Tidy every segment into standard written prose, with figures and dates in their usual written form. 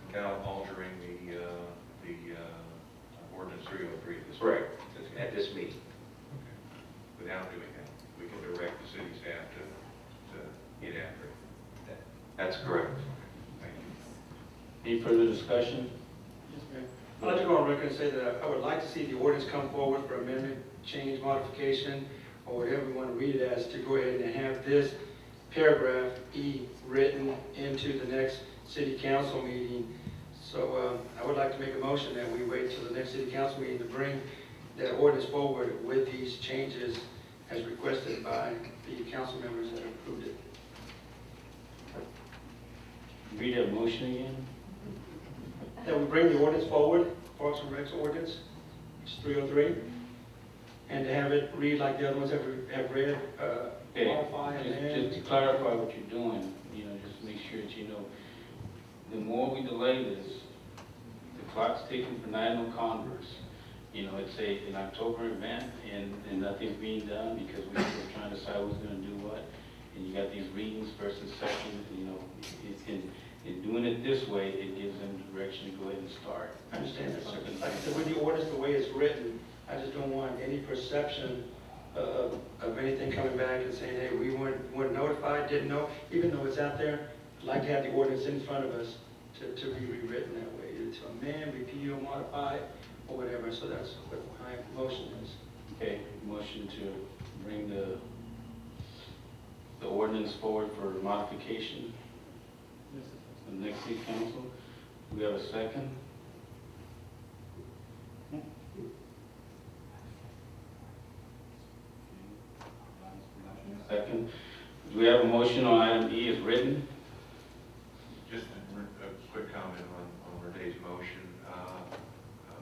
without altering the ordinance 303 at this point. Correct, at this meeting. Okay. Without doing that, we can direct the city staff to get after it. That's correct. Thank you. Any further discussion? Yes, ma'am. I'd like to go on record and say that I would like to see the ordinance come forward for amendment, change, modification, or whatever we want to read it as, to go ahead and have this paragraph E written into the next city council meeting. So I would like to make a motion that we wait till the next city council meeting to bring that ordinance forward with these changes as requested by the council members that approved it. Read that motion again. That we bring the ordinance forward, Parks and Recs ordinance, it's 303, and to have it read like the other ones that we have read, modify and Just to clarify what you're doing, just make sure that you know, the more we delay this, the clock's ticking for National Converse. It's an October event, and nothing's being done because we're still trying to decide who's going to do what. And you got these readings versus sections, in doing it this way, it gives them direction to go ahead and start. I understand that, sir. Like I said, with the ordinance, the way it's written, I just don't want any perception of anything coming back and saying, hey, we weren't notified, didn't know, even though it's out there. I'd like to have the ordinance in front of us to be rewritten that way, either to amend, repeal, modify, or whatever. So that's what my motion is. Okay, motion to bring the ordinance forward for modification. The next city council. We have a second. Second. Do we have a motion on item E as written? Just a quick comment on Renee's motion.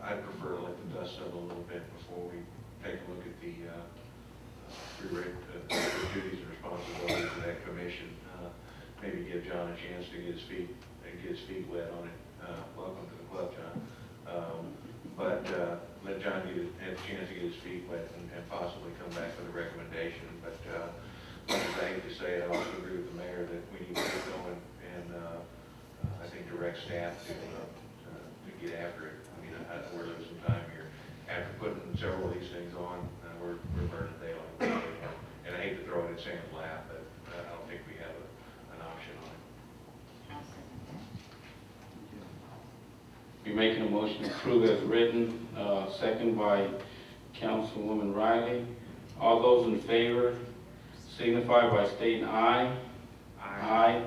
I'd prefer to let the dust settle a little bit before we take a look at the duties and responsibilities of that commission. Maybe give John a chance to get his feet wet on it. Welcome to the club, John. But let John have a chance to get his feet wet and possibly come back with a recommendation. But much as I hate to say it, I also agree with the mayor that we need to get going and I think direct staff to get after it. I mean, we're losing time here. After putting several of these things on, we're burning daylight. And I hate to throw it in Sam's lap, but I don't think we have an option on it. You're making a motion to approve as written, second by Councilwoman Riley. All those in favor signify by stating aye. Aye.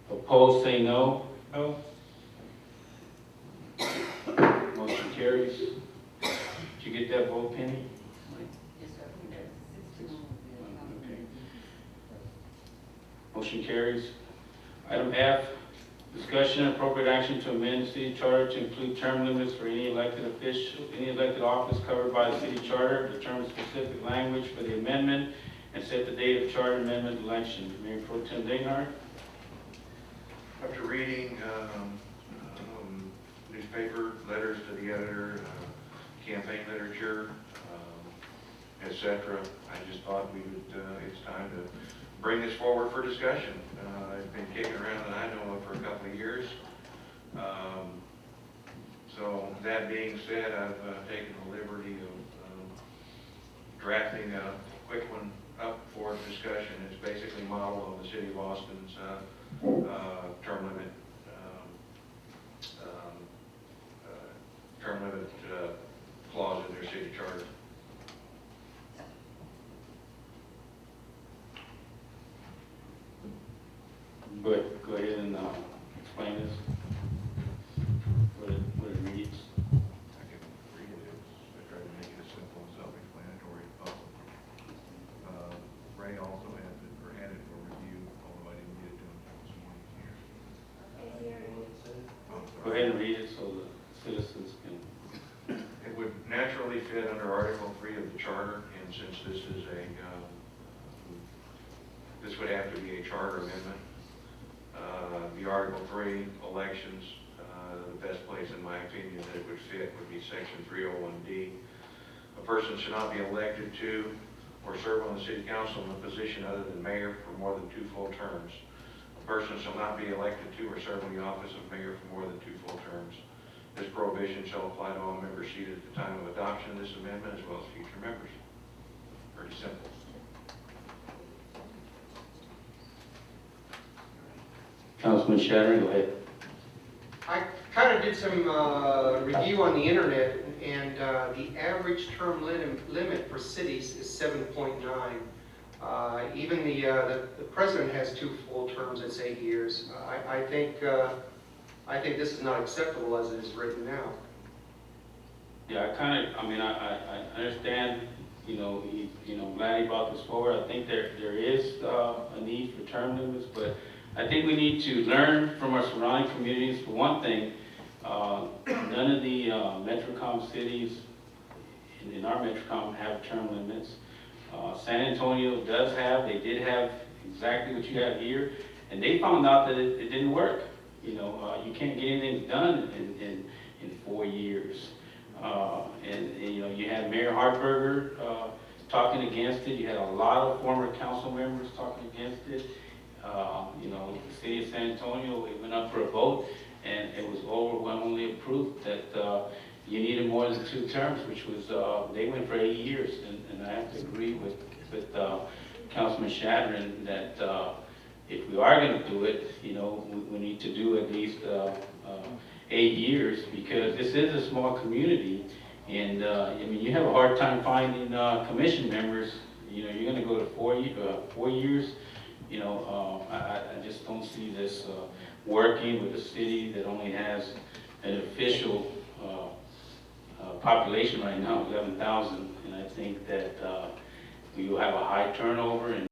Opposed, say no. No? Motion carries. Did you get that vote, Penny? Yes, sir. Okay. Motion carries. Item F, discussion and appropriate action to amend the city charter to include term limits for any elected official, any elected office covered by the city charter, determine specific language for the amendment, and set the date of charter amendment election. Mayor Pro Tem Dehnart. After reading newspaper letters to the editor, campaign literature, etc., I just thought it's time to bring this forward for discussion. It's been kicking around that I know of for a couple of years. So that being said, I've taken the liberty of drafting a quick one up for discussion. It's basically modeled on the city of Austin's term limit clause in their city charter. Go ahead and explain this. What it reads. I can read it. I try to make it as simple and self-explanatory as possible. Ray also had it for review, although I didn't get it to him this morning here. Oh, Go sorry. ahead and read it so the citizens can. It would naturally fit under Article 3 of the Charter, and since this is this would have to be a charter amendment. The Article 3 elections, the best place in my opinion that it would fit would be Section 301D. A person should not be elected to or serve on the city council in a position other than mayor for more than 2 full terms. A A person shall not be elected to or serve in the office of mayor for more than 2 full terms. This prohibition shall apply to all members seated at the time of adoption of this amendment as well as future members. Pretty simple. Councilman Shatter, go ahead. I kind of did some review on the internet, and the average term limit for cities is 7.9. Even the president has 2 full terms, that's 8 years. I think this is not acceptable as it is written now. Yeah, I understand, glad he brought this forward. I think there is a need for term limits, but I think we need to learn from our surrounding communities. For one thing, none of the Metrocom cities in our Metrocom have term limits. San Antonio they did have exactly what you have here, and they found out that it didn't work. You can't get anything done in 4 years. You had Mayor Hartberger talking against it. You had a lot of former council members talking against it. The city of San Antonio, it went up for a vote, and it was overwhelmingly approved that you needed more than 2 terms, which was, they went for 8 years. And I have to agree with Councilman Shadron that if we are going to do it, we need to do at least 8 years, because this is a small community, and you have a hard time finding commission members. You're going to go to 4 years. I just don't see this working with a city that only has an official population right now, 11,000, and I think that we will have a high turnover, and